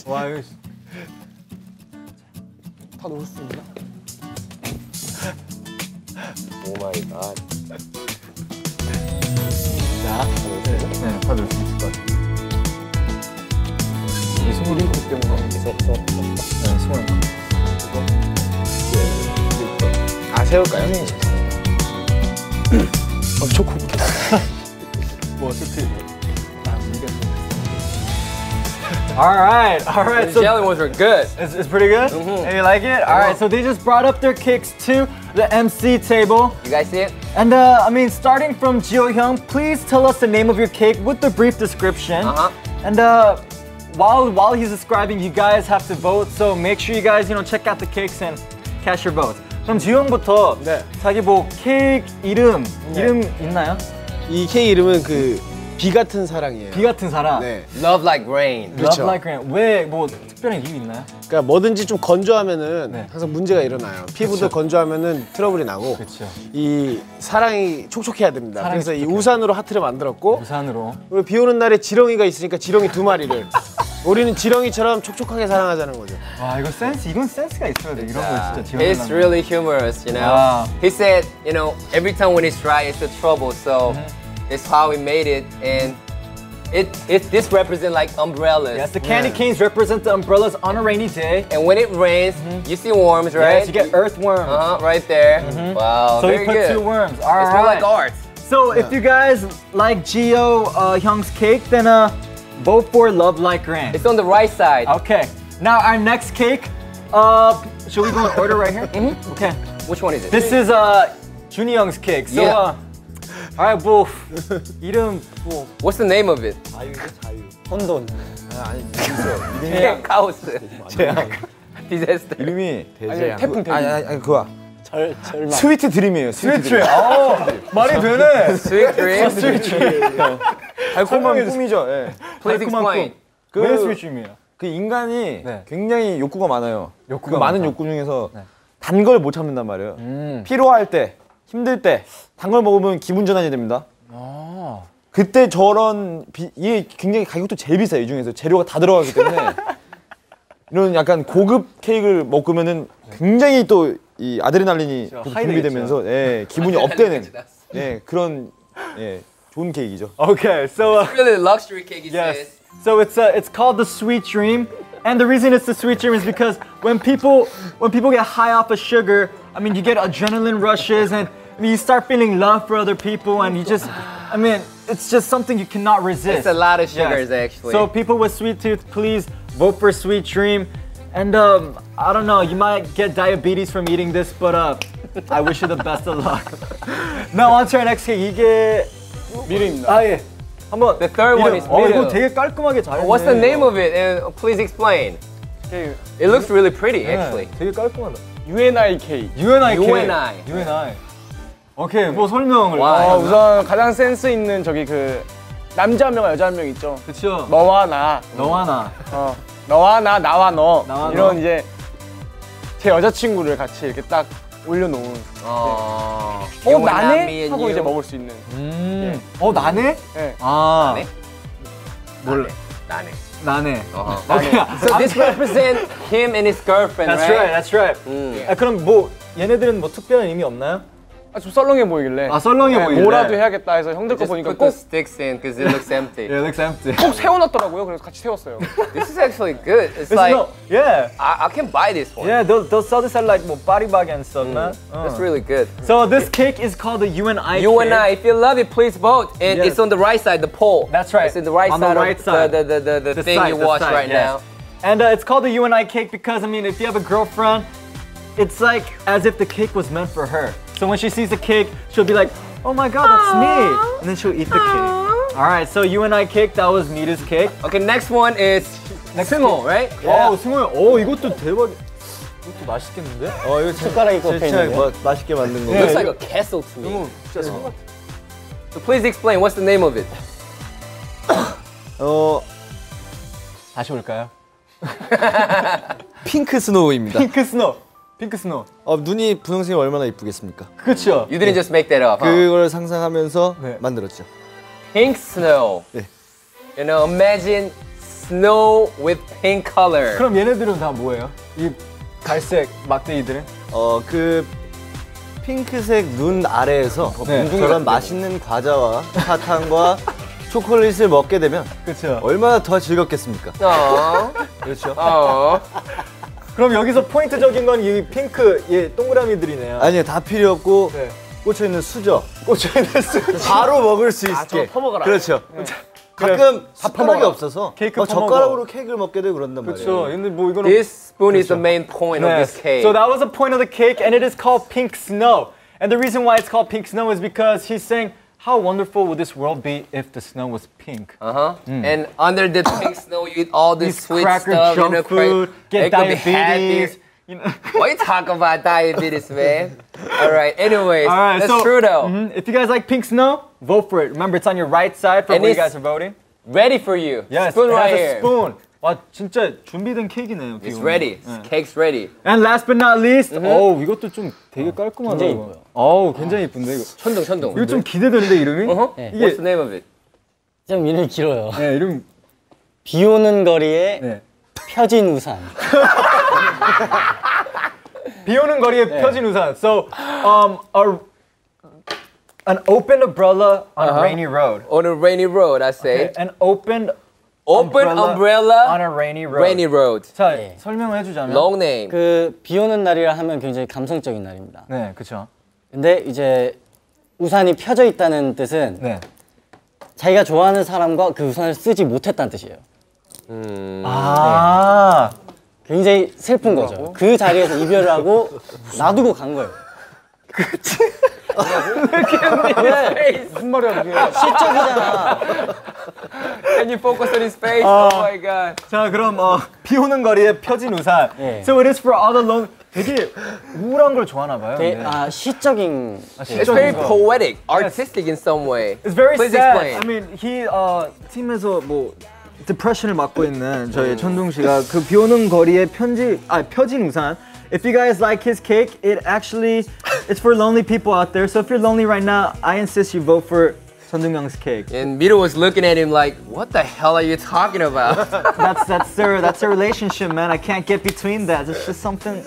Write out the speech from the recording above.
와 이거 다 넣을 수 있나? 오 마이 갓. 자, 네, 다 넣을 수 있을 것 같아요. 이 소금 때문에 네, 소금. 아, 세울까요? 초코. 뭐 스틱. All right. The So jelly ones are good. it's pretty good. Hey, you like it? All right. So they just brought up their cakes to the MC table. You guys see it? And I mean, starting from Jio Hyung, please tell us the name of your cake with the brief description. And while he's describing, you guys have to vote. So make sure you guys, check out the cakes and cast your votes. 그럼 지호 형부터 자기 뭐 케이크 이름 있나요? 이 케이크 이름은 비 같은 사랑이에요. 비 같은 사랑. 네. Love like rain. Love like rain. 왜 뭐 특별한 이유 있나요? 그러니까 뭐든지 좀 건조하면은 항상 문제가 일어나요. 피부도 건조하면은 트러블이 나고. 이 사랑이 촉촉해야 됩니다. 그래서 촉촉해. 이 우산으로 하트를 만들었고. 우산으로. 그리고 비 오는 날에 지렁이가 있으니까 지렁이 2마리를. 우리는 지렁이처럼 촉촉하게 사랑하자는 거죠. 와 이거 이건 센스가 있어야 돼. 이런 거 진짜 It's really humorous, He said, every time when it's dry, it's a trouble. So it's how we made it, and this represents like umbrellas. Yes, the candy canes represent the umbrellas on a rainy day. And when it rains, you see worms, right? Yes, you get earthworms. Right there. Wow, so very you put good. 2 worms. All it's right. more like art. So if you guys like Jio Hyung's cake, then vote for Love Like Rain. It's on the right side. Okay. Now our next cake. Should we go in order right here? Okay. Which one is it? This is Jun이 Young's cake. So alright, 뭐 이름 뭐 What's the name of it? 혼돈. 이름이 카오스. 디자스터. 이름이 태풍. 아니 그거야. 절망. 스위트 드림이에요. 스위트 드림. 말이 되네. Sweet dream. 스위트 드림. 달콤한 꿈이죠. 예. Please explain. 왜 스위트 드림이에요? 그 인간이 굉장히 욕구가 많아요. 욕구가 많은 욕구 중에서 단 걸 못 참는단 말이에요. 피로할 때, 힘들 때 단 걸 먹으면 기분 전환이 됩니다. 그때 이게 굉장히 가격도 제일 비싸요. 이 중에서 재료가 다 들어가기 때문에 이런 약간 고급 케이크를 먹으면은 굉장히 또 이 아드레날린이 분비되면서 기분이 업되는 그런 좋은 케이크이죠. Okay, so It's really a luxury cake, it says. So it's called the Sweet Dream, and the reason it's the Sweet Dream is because when people get high off of sugar, I mean you get adrenaline rushes and you start feeling love for other people, and it's just something you cannot resist. It's a lot of sugars, actually. So people with sweet tooth, please vote for Sweet Dream. And I don't know, you might get diabetes from eating this, but I wish you the best of luck. Now on to our next cake. 이게 미르입니다. 예. 한번 The third one is 이거 middle. 되게 깔끔하게 잘했네. What's the name of it? And please explain. It looks really pretty, actually. 되게 깔끔하다. UNIK. UNI. 오케이, 뭐 설명을. 우선 가장 센스 있는 남자 한 명과 여자 한 명 있죠. 그렇죠. 너와 나. 너와 나, 나와 너. 이런 이제 제 여자친구를 같이 이렇게 딱 올려놓은. 나네? 하고 이제 먹을 수 있는. 나네? 네. 나네? 몰라. 나네. So this represents him and his girlfriend, That's right. 그럼 뭐 얘네들은 뭐 특별한 의미 없나요? 좀 썰렁해 보이길래. 썰렁해 보이길래. 뭐라도 해야겠다 해서 형들 거 Just 보니까 put the 꼭 sticks in because it looks empty. It looks empty. 꼭 세워놨더라고요. 그래서 같이 세웠어요. This is actually good. It's like I can buy this one. Yeah, they'll sell this at like 뭐 파리바게 and stuff, man. That's really good. So this cake is called the UNI You and cake. I, if you love it, please vote. And it's on the right side, the pole. That's right. It's in the right on side the right of side. the thing side, you watch right now. And it's called the UNI cake because if you have a girlfriend, it's like as if the cake was meant for her. So when she sees the cake, she'll be like, "Oh my God, that's me!" And then she'll eat the cake. All right, so UNI cake, that was Mita's cake. Okay, next one is 승호, right? 승호야, 이것도 대박. 이것도 맛있겠는데? 이거 숟가락이 꼽혀 있는 맛있게 만든 거. It looks like a castle to me. So please explain, what's the name of it? 다시 올까요? 핑크 스노우입니다. 핑크 스노우. 눈이 분홍색이 얼마나 이쁘겠습니까? 그렇죠. You didn't just make that up, huh? 그걸 상상하면서 만들었죠. Pink snow. 네. Imagine snow with pink color. 그럼 얘네들은 다 뭐예요? 이 갈색 막대기들은? 그 핑크색 눈 아래에서 저런 맛있는 과자와 사탕과 초콜릿을 먹게 되면 그렇죠. 얼마나 더 즐겁겠습니까? 그렇죠. 그럼 여기서 포인트적인 건 이 핑크 동그라미들이네요. 아니요, 다 필요 없고 꽂혀 있는 수저. 바로 먹을 수 있게. 퍼먹어라. 그렇죠. 가끔 숟가락이 없어서 케이크 젓가락으로 케이크를 먹게 되고 그런단 말이에요. 그렇죠. 근데 뭐 이거는 This spoon is the main point of this cake. So that was the point of the cake, and it is called pink snow. And the reason why it's called pink snow is because he's saying, how wonderful would this world be if the snow was pink? And under the pink snow, you eat all this These sweet cracker stuff. junk food, get it could be diabetes. happy. Why you talk about diabetes, man? All right. Anyways, All right, that's so, true though. If you guys like pink snow, vote for it. Remember, it's on your right side for And where you it's- guys are voting. Ready for you. Yes, spoon it right has a here. spoon. 와, 진짜 준비된 케이크네요. It's ready. Cake's ready. And last but not least, 이것도 좀 되게 깔끔하다. 굉장히 이거. 어우, 굉장히 예쁜데 이거. 천둥. 이거 좀 기대되는데 이름이? 이게 What's the name of it? 좀 이름이 길어요. 네, 이름 비 오는 거리에 네. 펴진 우산. 비 오는 거리에 펴진 우산. So, an open umbrella on a rainy road. On a rainy road, I say. An open umbrella on a rainy road. rainy road. 자, 설명을 해주자면. Long name. 그 비 오는 날이라 하면 굉장히 감성적인 날입니다. 네, 그렇죠. 근데 이제 우산이 펴져 있다는 뜻은 네. 자기가 좋아하는 사람과 그 우산을 쓰지 못했다는 뜻이에요. 아. 굉장히 슬픈 거죠. 그 자리에서 이별을 하고 놔두고 간 거예요. 무슨 말이야 그게? 시적이잖아. Can you focus on his face? Oh my god. 자, 그럼 비 오는 거리에 펴진 우산. 네. So it is for all alone. 되게 우울한 걸 좋아하나 봐요. 되게, 근데. 시적인. It's very poetic, artistic in some way. It's very Please sad. explain. I mean, 팀에서 뭐 디프레션을 맡고 있는 저희 천둥 씨가 그 비 오는 거리에 펴진 우산. If you guys like his cake, it's for lonely people out there. So if you're lonely right now, I insist you vote for 천둥 형's cake. And Miro was looking at him like, what the hell are you talking about? That's their relationship, man. I can't get between that. It's just something.